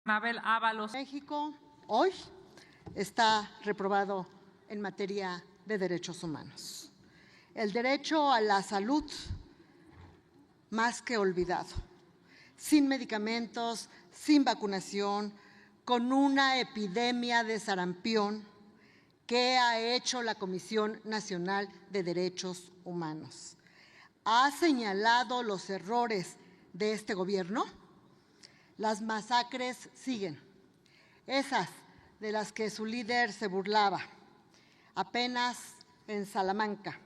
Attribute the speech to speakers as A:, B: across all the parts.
A: Anabel Ábalos.
B: México hoy está reprobado en materia de derechos humanos. El derecho a la salud, más que olvidado, sin medicamentos, sin vacunación, con una epidemia de sarampión que ha hecho la Comisión Nacional de Derechos Humanos. ¿Ha señalado los errores de este gobierno? Las masacres siguen, esas de las que su líder se burlaba. Apenas en Salamanca,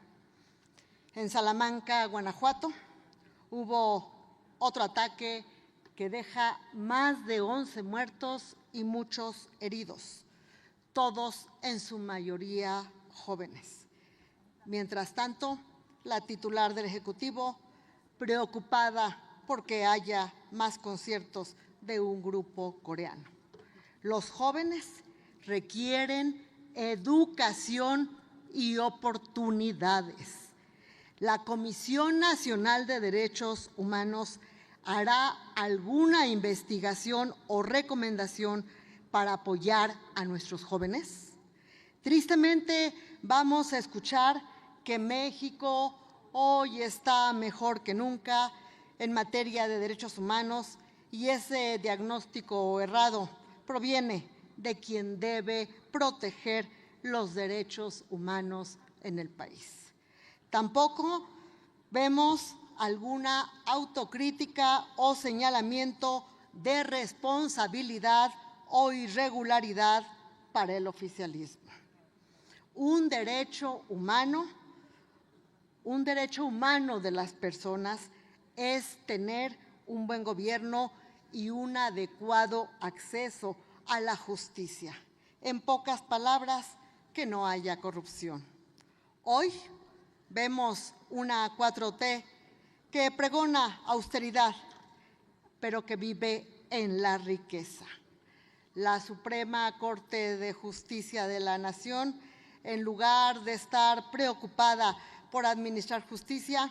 B: Guanajuato, hubo otro ataque que deja más de 11 muertos y muchos heridos, todos en su mayoría jóvenes. Mientras tanto, la titular del Ejecutivo, preocupada porque haya más conciertos de un grupo coreano. Los jóvenes requieren educación y oportunidades. La Comisión Nacional de Derechos Humanos hará alguna investigación o recomendación para apoyar a nuestros jóvenes. Tristemente, vamos a escuchar que México hoy está mejor que nunca en materia de derechos humanos, y ese diagnóstico errado proviene de quien debe proteger los derechos humanos en el país. Tampoco vemos alguna autocrítica o señalamiento de responsabilidad o irregularidad para el oficialismo. Un derecho humano de las personas es tener un buen gobierno y un adecuado acceso a la justicia. En pocas palabras, que no haya corrupción. Hoy vemos una 4T que pregona austeridad, pero que vive en la riqueza. La Suprema Corte de Justicia de la Nación, en lugar de estar preocupada por administrar justicia,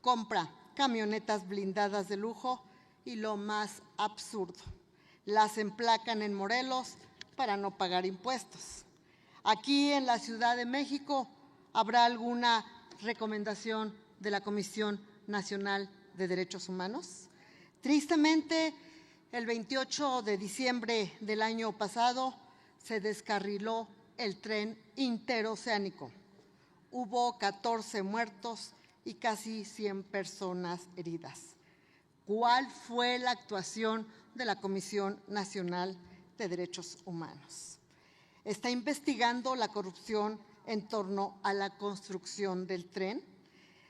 B: compra camionetas blindadas de lujo y, lo más absurdo, las emplacan en Morelos para no pagar impuestos. Aquí en la Ciudad de México, ¿habrá alguna recomendación de la Comisión Nacional de Derechos Humanos? Tristemente, el 28 de diciembre del año pasado se descarriló el tren interoceánico. Hubo 14 muertos y casi 100 personas heridas. ¿Cuál fue la actuación de la Comisión Nacional de Derechos Humanos? ¿Está investigando la corrupción en torno a la construcción del tren?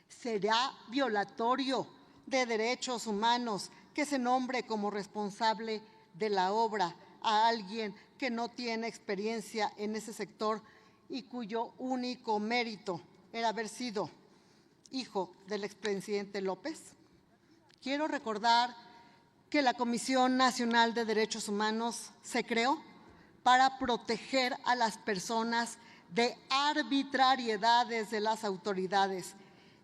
B: ¿Será violatorio de derechos humanos que se nombre como responsable de la obra a alguien que no tiene experiencia en ese sector y cuyo único mérito era haber sido hijo del expresidente López? Quiero recordar que la Comisión Nacional de Derechos Humanos se creó para proteger a las personas de arbitrariedades de las autoridades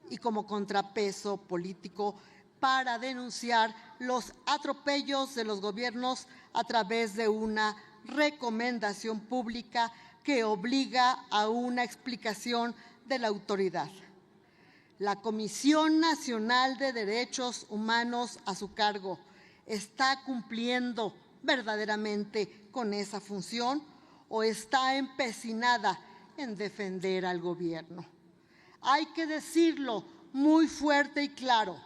B: y como contrapeso político para denunciar los atropellos de los gobiernos a través de una recomendación pública que obliga a una explicación de la autoridad. La Comisión Nacional de Derechos Humanos a su cargo está cumpliendo verdaderamente con esa función o está empecinada en defender al gobierno. Hay que decirlo muy fuerte y claro.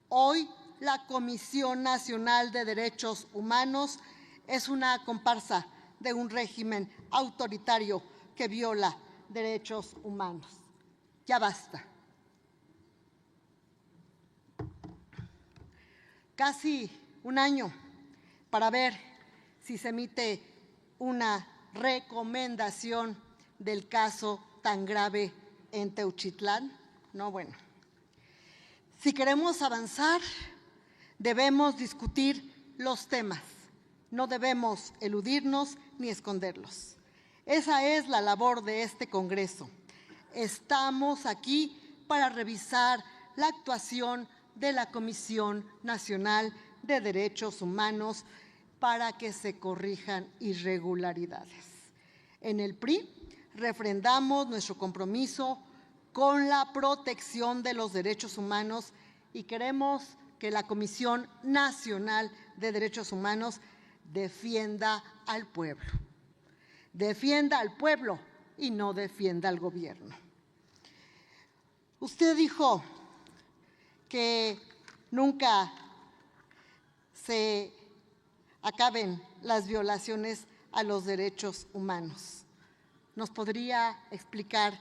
B: Hoy la Comisión Nacional de Derechos Humanos es una comparsa de un régimen autoritario que viola derechos humanos. Ya basta. Casi un año para ver si se emite una recomendación del caso tan grave en Teuchitlán. No, bueno. Si queremos avanzar, debemos discutir los temas. No debemos eludirnos ni esconderlos. Esa es la labor de este Congreso. Estamos aquí para revisar la actuación de la Comisión Nacional de Derechos Humanos para que se corrijan irregularidades. En el PRI refrendamos nuestro compromiso con la protección de los derechos humanos y queremos que la Comisión Nacional de Derechos Humanos defienda al pueblo. Defienda al pueblo y no defienda al gobierno. Usted dijo que nunca se acaben las violaciones a los derechos humanos. ¿Nos podría explicar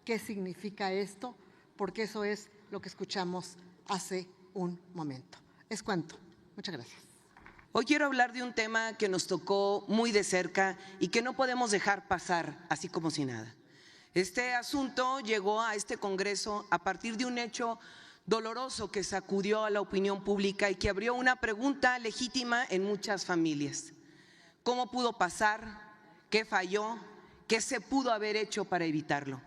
B: qué significa esto? Porque eso es lo que escuchamos hace un momento. Es cuanto. Muchas gracias.
A: Hoy quiero hablar de un tema que nos tocó muy de cerca y que no podemos dejar pasar así como si nada. Este asunto llegó a este Congreso a partir de un hecho doloroso que sacudió a la opinión pública y que abrió una pregunta legítima en muchas familias. ¿Cómo pudo pasar? ¿Qué falló? ¿Qué se pudo haber hecho para evitarlo?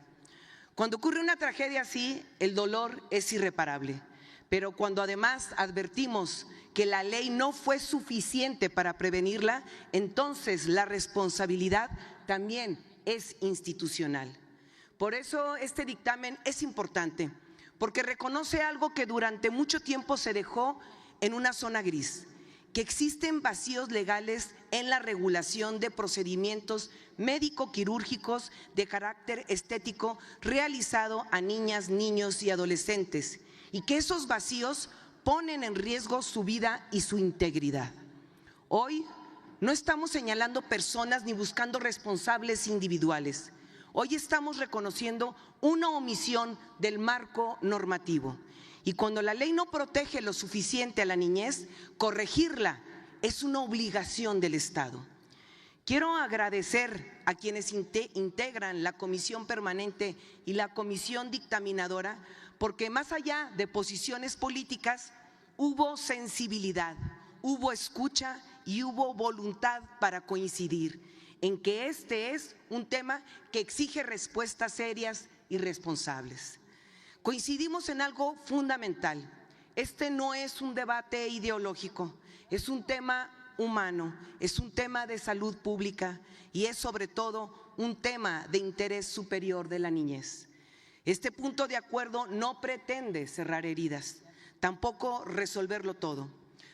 A: Cuando ocurre una tragedia así, el dolor es irreparable. Pero cuando además advertimos que la ley no fue suficiente para prevenirla, entonces la responsabilidad también es institucional. Por eso este dictamen es importante, porque reconoce algo que durante mucho tiempo se dejó en una zona gris, que existen vacíos legales en la regulación de procedimientos médico-quirúrgicos de carácter estético realizado a niñas, niños y adolescentes, y que esos vacíos ponen en riesgo su vida y su integridad. Hoy no estamos señalando personas ni buscando responsables individuales. Hoy estamos reconociendo una omisión del marco normativo. Y cuando la ley no protege lo suficiente a la niñez, corregirla es una obligación del Estado. Quiero agradecer a quienes integran la Comisión Permanente y la Comisión Dictaminadora, porque más allá de posiciones políticas, hubo sensibilidad, hubo escucha y hubo voluntad para coincidir en que este es un tema que exige respuestas serias y responsables. Coincidimos en algo fundamental. Este no es un debate ideológico, es un tema humano, es un tema de salud pública y es sobre todo un tema de interés superior de la niñez. Este punto de acuerdo no pretende cerrar heridas, tampoco resolverlo todo,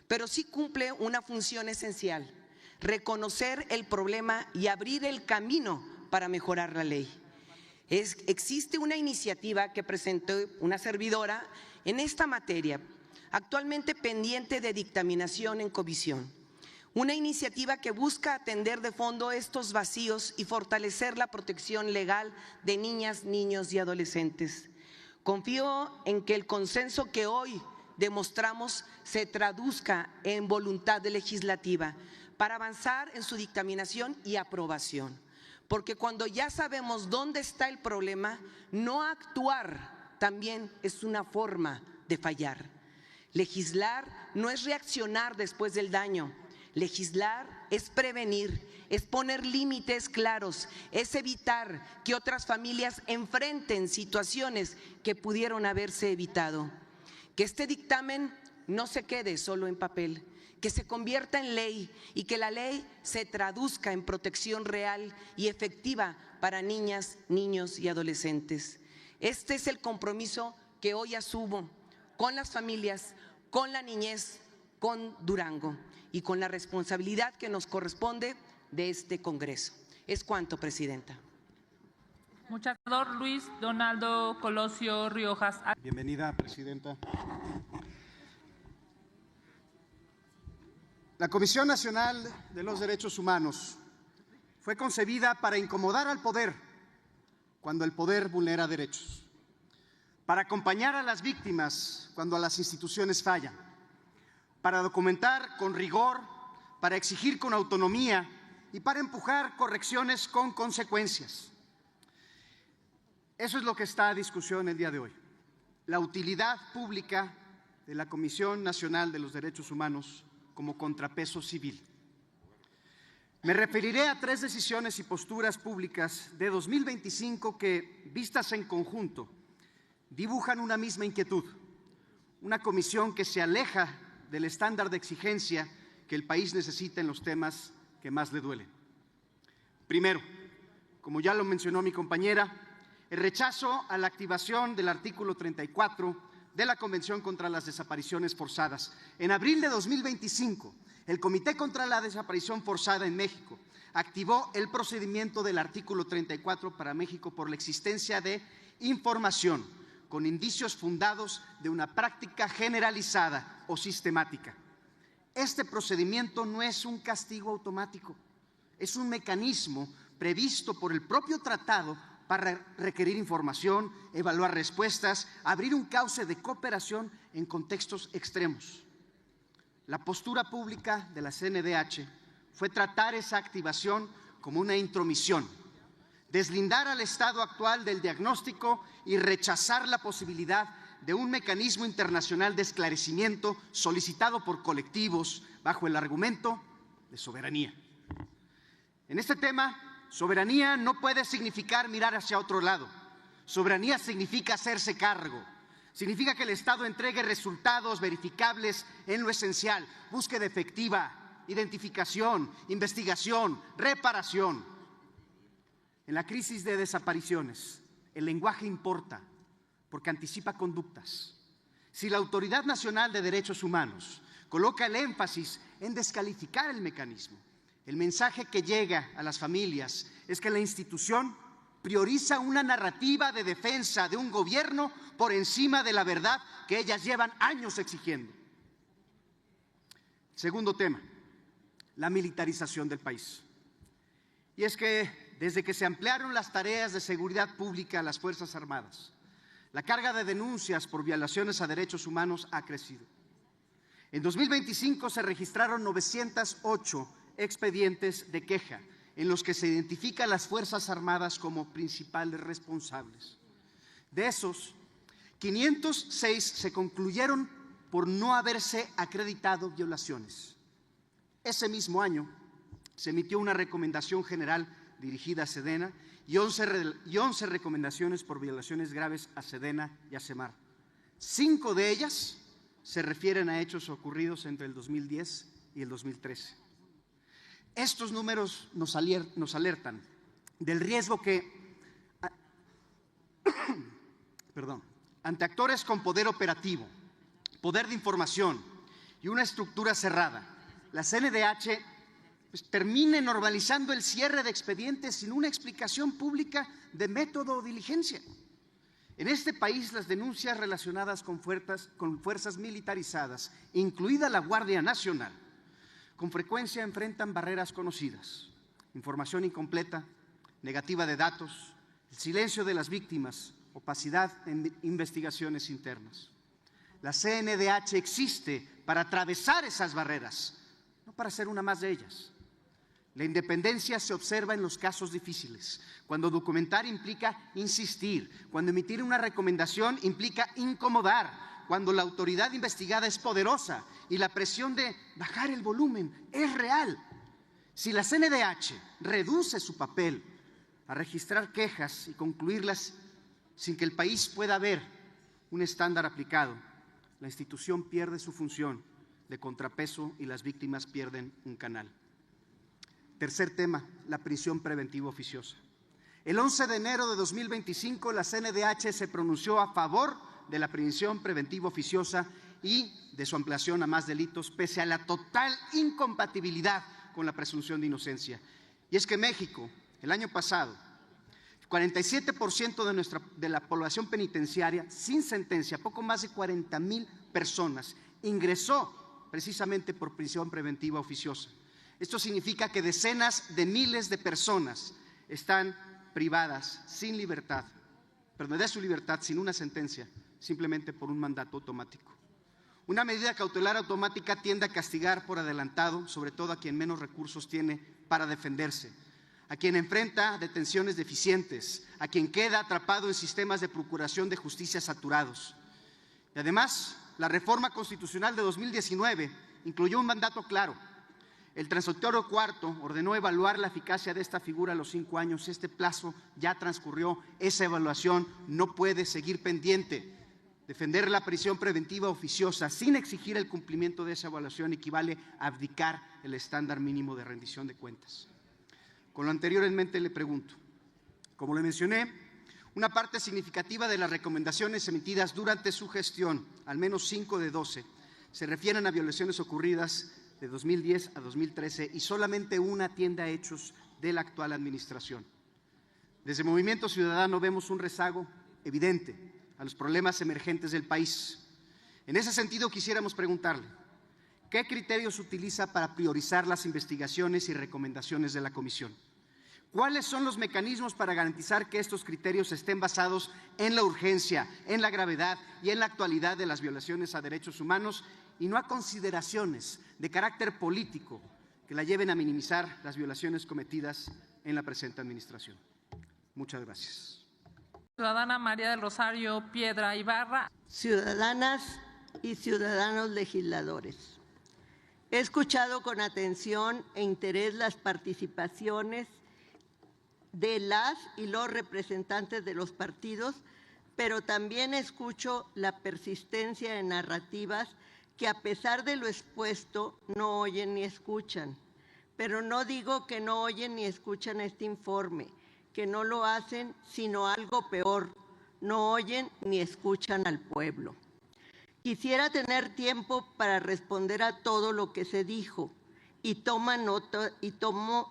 A: pero sí cumple una función esencial: reconocer el problema y abrir el camino para mejorar la ley. Existe una iniciativa que presentó una servidora en esta materia, actualmente pendiente de dictaminación en comisión. Una iniciativa que busca atender de fondo estos vacíos y fortalecer la protección legal de niñas, niños y adolescentes. Confío en que el consenso que hoy demostramos se traduzca en voluntad legislativa para avanzar en su dictaminación y aprobación. Porque cuando ya sabemos dónde está el problema, no actuar también es una forma de fallar. Legislar no es reaccionar después del daño. Legislar es prevenir, es poner límites claros, es evitar que otras familias enfrenten situaciones que pudieron haberse evitado. Que este dictamen no se quede solo en papel, que se convierta en ley y que la ley se traduzca en protección real y efectiva para niñas, niños y adolescentes. Este es el compromiso que hoy asumo con las familias, con la niñez, con Durango y con la responsabilidad que nos corresponde de este Congreso. Es cuanto, Presidenta.
C: Muchas gracias, Luis Donaldo Colosio Riojas.
D: Bienvenida, Presidenta. La Comisión Nacional de los Derechos Humanos fue concebida para incomodar al poder cuando el poder vulnera derechos, para acompañar a las víctimas cuando las instituciones fallan, para documentar con rigor, para exigir con autonomía y para empujar correcciones con consecuencias. Eso es lo que está a discusión el día de hoy: la utilidad pública de la Comisión Nacional de los Derechos Humanos como contrapeso civil. Me referiré a 3 decisiones y posturas públicas de 2025 que, vistas en conjunto, dibujan una misma inquietud: una comisión que se aleja del estándar de exigencia que el país necesita en los temas que más le duelen. Primero, como ya lo mencionó mi compañera, el rechazo a la activación del artículo 34 de la Convención contra las Desapariciones Forzadas. En abril de 2025, el Comité contra la Desaparición Forzada en México activó el procedimiento del artículo 34 para México por la existencia de información con indicios fundados de una práctica generalizada o sistemática. Este procedimiento no es un castigo automático, es un mecanismo previsto por el propio tratado para requerir información, evaluar respuestas, abrir un cauce de cooperación en contextos extremos. La postura pública de la CNDH fue tratar esa activación como una intromisión, deslindar al estado actual del diagnóstico y rechazar la posibilidad de un mecanismo internacional de esclarecimiento solicitado por colectivos bajo el argumento de soberanía. En este tema, soberanía no puede significar mirar hacia otro lado. Soberanía significa hacerse cargo. Significa que el Estado entregue resultados verificables en lo esencial, búsqueda efectiva, identificación, investigación, reparación. En la crisis de desapariciones, el lenguaje importa porque anticipa conductas. Si la Autoridad Nacional de Derechos Humanos coloca el énfasis en descalificar el mecanismo, el mensaje que llega a las familias es que la institución prioriza una narrativa de defensa de un gobierno por encima de la verdad que ellas llevan años exigiendo. Segundo tema, la militarización del país. Y es que desde que se ampliaron las tareas de seguridad pública a las Fuerzas Armadas, la carga de denuncias por violaciones a derechos humanos ha crecido. En 2025 se registraron 908 expedientes de queja en los que se identifica a las Fuerzas Armadas como principales responsables. De esos, 506 se concluyeron por no haberse acreditado violaciones. Ese mismo año se emitió una recomendación general dirigida a Sedena y 11 recomendaciones por violaciones graves a Sedena y a Semar. 5 de ellas se refieren a hechos ocurridos entre el 2010 y el 2013. Estos números nos alertan del riesgo que, ante actores con poder operativo, poder de información y una estructura cerrada, la CNDH termine normalizando el cierre de expedientes sin una explicación pública de método o diligencia. En este país, las denuncias relacionadas con fuerzas militarizadas, incluida la Guardia Nacional, con frecuencia enfrentan barreras conocidas: información incompleta, negativa de datos, el silencio de las víctimas, opacidad en investigaciones internas. La CNDH existe para atravesar esas barreras, no para ser una más de ellas. La independencia se observa en los casos difíciles, cuando documentar implica insistir, cuando emitir una recomendación implica incomodar, cuando la autoridad investigada es poderosa y la presión de bajar el volumen es real. Si la CNDH reduce su papel a registrar quejas y concluirlas sin que el país pueda ver un estándar aplicado, la institución pierde su función de contrapeso y las víctimas pierden un canal. Tercer tema, la prisión preventiva oficiosa. El 11 de enero de 2025, la CNDH se pronunció a favor de la prisión preventiva oficiosa y de su ampliación a más delitos, pese a la total incompatibilidad con la presunción de inocencia. Y es que México, el año pasado, 47% de la población penitenciaria sin sentencia, poco más de 40,000 personas, ingresó precisamente por prisión preventiva oficiosa. Esto significa que decenas de miles de personas están privadas sin libertad, de su libertad sin una sentencia, simplemente por un mandato automático. Una medida cautelar automática tiende a castigar por adelantado, sobre todo a quien menos recursos tiene para defenderse, a quien enfrenta detenciones deficientes, a quien queda atrapado en sistemas de procuración de justicia saturados. Y además, la reforma constitucional de 2019 incluyó un mandato claro. El transitorio cuarto ordenó evaluar la eficacia de esta figura a los 5 años. Este plazo ya transcurrió, esa evaluación no puede seguir pendiente. Defender la prisión preventiva oficiosa sin exigir el cumplimiento de esa evaluación equivale a abdicar el estándar mínimo de rendición de cuentas. Con lo anterior en mente le pregunto, como le mencioné, una parte significativa de las recomendaciones emitidas durante su gestión, al menos 5 de 12, se refieren a violaciones ocurridas de 2010 a 2013 y solamente una atiende a hechos de la actual administración. Desde Movimiento Ciudadano vemos un rezago evidente a los problemas emergentes del país. En ese sentido, quisiéramos preguntarle, ¿qué criterios utiliza para priorizar las investigaciones y recomendaciones de la Comisión? ¿Cuáles son los mecanismos para garantizar que estos criterios estén basados en la urgencia, en la gravedad y en la actualidad de las violaciones a derechos humanos y no a consideraciones de carácter político que la lleven a minimizar las violaciones cometidas en la presente administración? Muchas gracias.
C: Ciudadana María del Rosario Piedra Ibarra.
B: Ciudadanas y ciudadanos legisladores, he escuchado con atención e interés las participaciones de las y los representantes de los partidos, pero también escucho la persistencia de narrativas que, a pesar de lo expuesto, no oyen ni escuchan. Pero no digo que no oyen ni escuchan este informe, que no lo hacen, sino algo peor, no oyen ni escuchan al pueblo. Quisiera tener tiempo para responder a todo lo que se dijo y tomo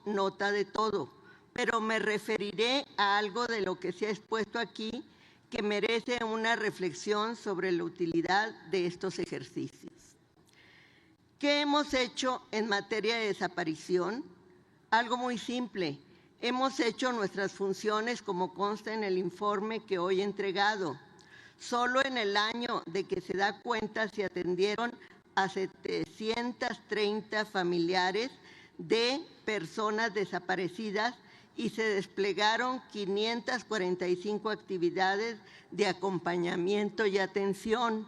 B: nota de todo, pero me referiré a algo de lo que se ha expuesto aquí que merece una reflexión sobre la utilidad de estos ejercicios. ¿Qué hemos hecho en materia de desaparición? Algo muy simple. Hemos hecho nuestras funciones como consta en el informe que hoy he entregado. Solo en el año de que se da cuenta se atendieron a 730 familiares de personas desaparecidas y se desplegaron 545 actividades de acompañamiento y atención.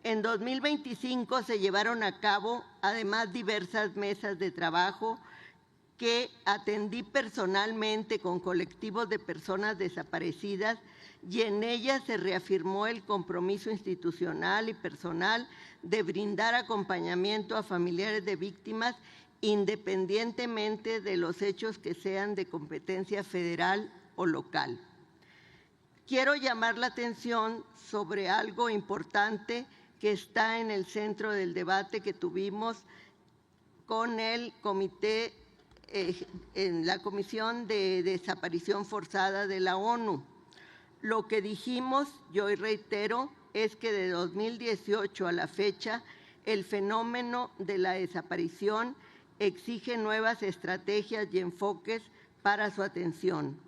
B: En 2025 se llevaron a cabo además diversas mesas de trabajo que atendí personalmente con colectivos de personas desaparecidas y en ellas se reafirmó el compromiso institucional y personal de brindar acompañamiento a familiares de víctimas independientemente de los hechos que sean de competencia federal o local. Quiero llamar la atención sobre algo importante que está en el centro del debate que tuvimos con el comité en la Comisión de Desaparición Forzada de la ONU. Lo que dijimos, yo hoy reitero, es que de 2018 a la fecha, el fenómeno de la desaparición exige nuevas estrategias y enfoques para su atención.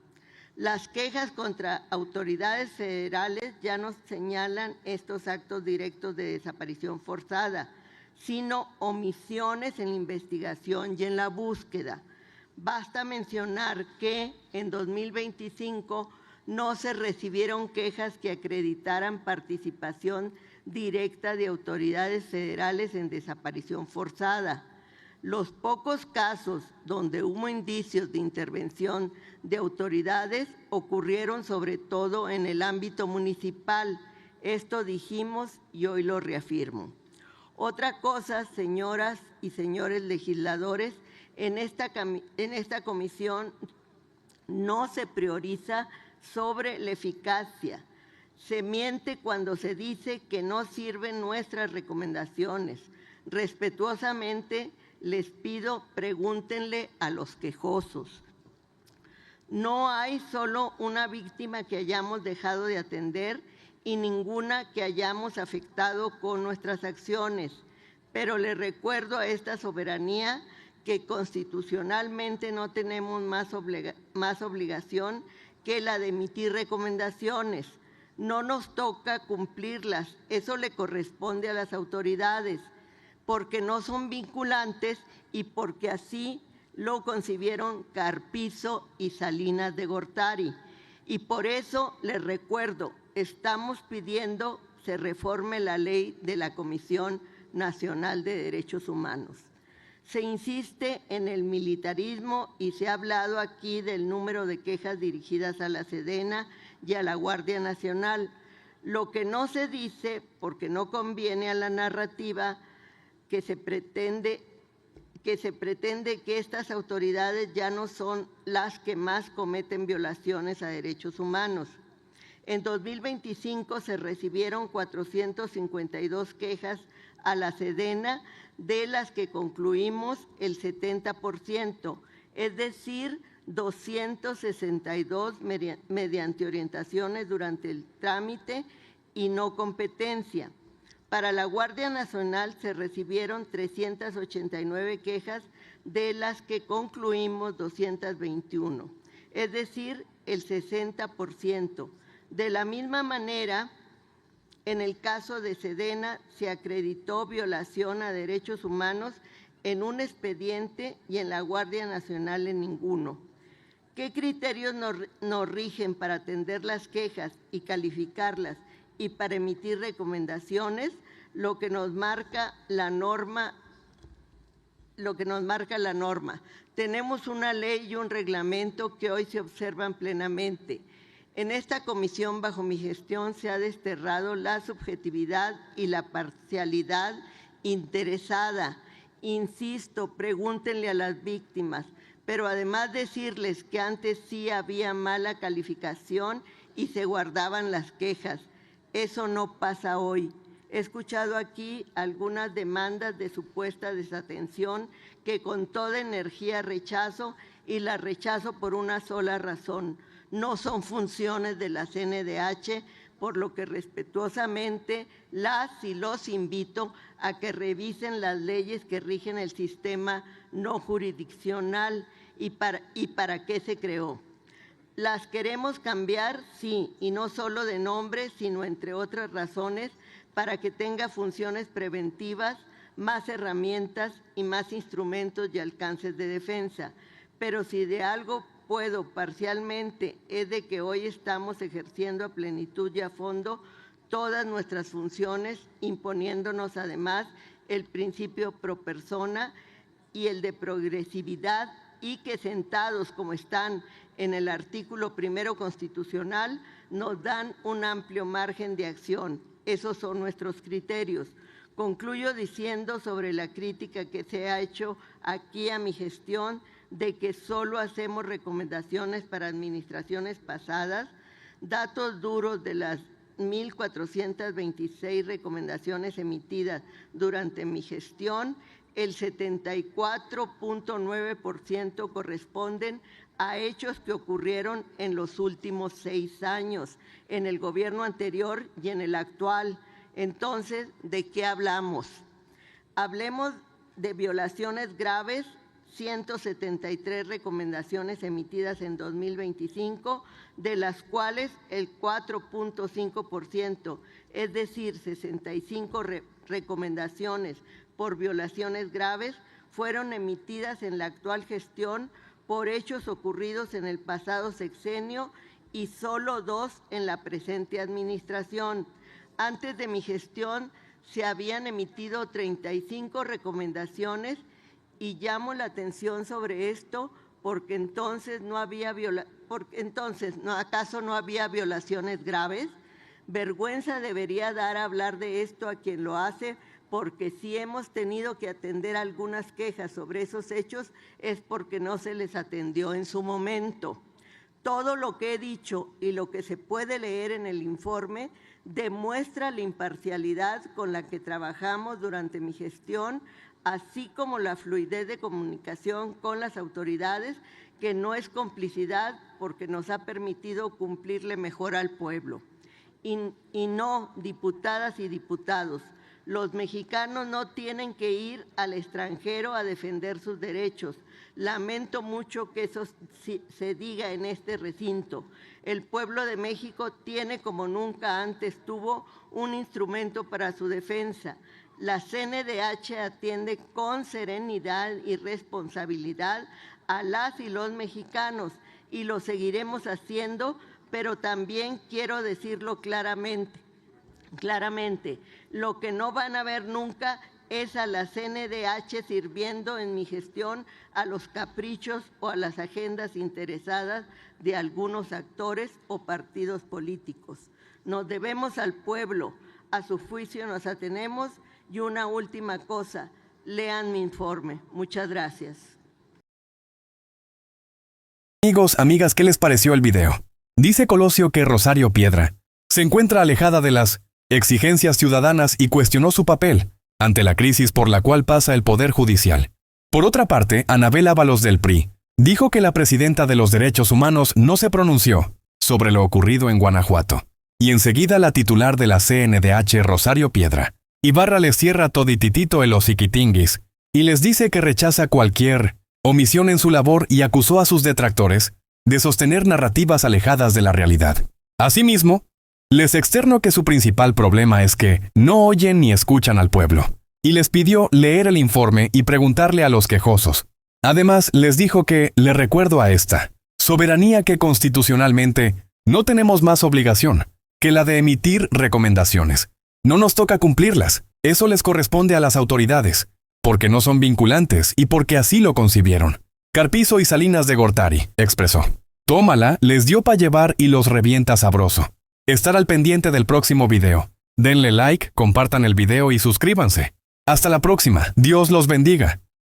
B: Las quejas contra autoridades federales ya no señalan estos actos directos de desaparición forzada, sino omisiones en la investigación y en la búsqueda. Basta mencionar que en 2025 no se recibieron quejas que acreditaran participación directa de autoridades federales en desaparición forzada. Los pocos casos donde hubo indicios de intervención de autoridades ocurrieron sobre todo en el ámbito municipal. Esto dijimos y hoy lo reafirmo. Otra cosa, señoras y señores legisladores, en esta comisión no se prioriza sobre la eficacia. Se miente cuando se dice que no sirven nuestras recomendaciones. Respetuosamente les pido, pregúntenle a los quejosos. No hay solo una víctima que hayamos dejado de atender y ninguna que hayamos afectado con nuestras acciones, pero le recuerdo a esta soberanía que constitucionalmente no tenemos más obligación que la de emitir recomendaciones. No nos toca cumplirlas, eso le corresponde a las autoridades, porque no son vinculantes y porque así lo concibieron Carpizo y Salinas de Gortari. Y por eso les recuerdo, estamos pidiendo se reforme la ley de la Comisión Nacional de Derechos Humanos. Se insiste en el militarismo y se ha hablado aquí del número de quejas dirigidas a la Sedena y a la Guardia Nacional.
E: Lo que no se dice, porque no conviene a la narrativa, que se pretende que estas autoridades ya no son las que más cometen violaciones a derechos humanos. En 2025 se recibieron 452 quejas a la Sedena, de las que concluimos el 70%, es decir, 262 mediante orientaciones durante el trámite y no competencia. Para la Guardia Nacional se recibieron 389 quejas, de las que concluimos 221, es decir, el 60%. De la misma manera, en el caso de Sedena se acreditó violación a derechos humanos en un expediente y en la Guardia Nacional en ninguno. ¿Qué criterios nos rigen para atender las quejas y calificarlas y para emitir recomendaciones? Lo que nos marca la norma. Tenemos una ley y un reglamento que hoy se observan plenamente. En esta comisión, bajo mi gestión, se ha desterrado la subjetividad y la parcialidad interesada. Insisto, pregúntenle a las víctimas, pero además decirles que antes sí había mala calificación y se guardaban las quejas. Eso no pasa hoy. He escuchado aquí algunas demandas de supuesta desatención que con toda energía rechazo, y las rechazo por una sola razón. No son funciones de la CNDH, por lo que respetuosamente las y los invito a que revisen las leyes que rigen el sistema no jurisdiccional y para qué se creó. ¿Las queremos cambiar? Sí, y no solo de nombre, sino entre otras razones, para que tenga funciones preventivas, más herramientas y más instrumentos y alcances de defensa. Pero si de algo puedo parcialmente, es de que hoy estamos ejerciendo a plenitud y a fondo todas nuestras funciones, imponiéndonos además el principio pro persona y el de progresividad, y que sentados como están en el artículo 1 constitucional, nos dan un amplio margen de acción. Esos son nuestros criterios. Concluyo diciendo sobre la crítica que se ha hecho aquí a mi gestión de que solo hacemos recomendaciones para administraciones pasadas. Datos duros de las 1,426 recomendaciones emitidas durante mi gestión, el 74.9% corresponden a hechos que ocurrieron en los últimos 6 años, en el gobierno anterior y en el actual. Entonces, ¿de qué hablamos? Hablemos de violaciones graves, 173 recomendaciones emitidas en 2025, de las cuales el 4.5%, es decir, 65 recomendaciones por violaciones graves, fueron emitidas en la actual gestión por hechos ocurridos en el pasado sexenio y solo 2 en la presente administración. Antes de mi gestión se habían emitido 35 recomendaciones y llamo la atención sobre esto porque entonces ¿acaso no había violaciones graves? Vergüenza debería dar hablar de esto a quien lo hace, porque si hemos tenido que atender algunas quejas sobre esos hechos es porque no se les atendió en su momento. Todo lo que he dicho y lo que se puede leer en el informe demuestra la imparcialidad con la que trabajamos durante mi gestión, así como la fluidez de comunicación con las autoridades, que no es complicidad porque nos ha permitido cumplirle mejor al pueblo. Y no, diputadas y diputados, los mexicanos no tienen que ir al extranjero a defender sus derechos. Lamento mucho que eso se diga en este recinto. El pueblo de México tiene, como nunca antes tuvo, un instrumento para su defensa. La CNDH atiende con serenidad y responsabilidad a las y los mexicanos y lo seguiremos haciendo, pero también quiero decirlo claramente, lo que no van a ver nunca es a la CNDH sirviendo en mi gestión a los caprichos o a las agendas interesadas de algunos actores o partidos políticos. Nos debemos al pueblo, a su juicio nos atenemos. Y una última cosa, lean mi informe. Muchas gracias.
F: Amigos, amigas, ¿qué les pareció el video? Dice Colosio que Rosario Piedra se encuentra alejada de las exigencias ciudadanas y cuestionó su papel ante la crisis por la cual pasa el Poder Judicial. Por otra parte, Anabel Ábalos del PRI dijo que la presidenta de los Derechos Humanos no se pronunció sobre lo ocurrido en Guanajuato. Y enseguida la titular de la CNDH, Rosario Piedra Ibarra, les cierra todititito el hociquitinguis y les dice que rechaza cualquier omisión en su labor y acusó a sus detractores de sostener narrativas alejadas de la realidad. Asimismo, les externó que su principal problema es que no oyen ni escuchan al pueblo, y les pidió leer el informe y preguntarle a los quejosos. Además, les dijo que, le recuerdo a esta soberanía que constitucionalmente no tenemos más obligación que la de emitir recomendaciones. No nos toca cumplirlas, eso les corresponde a las autoridades, porque no son vinculantes y porque así lo concibieron. Carpizo y Salinas de Gortari expresó: tómala, les dio pa' llevar y los revienta sabroso. Estar al pendiente del próximo video. Denle like, compartan el video y suscríbanse. Hasta la próxima. Dios los bendiga.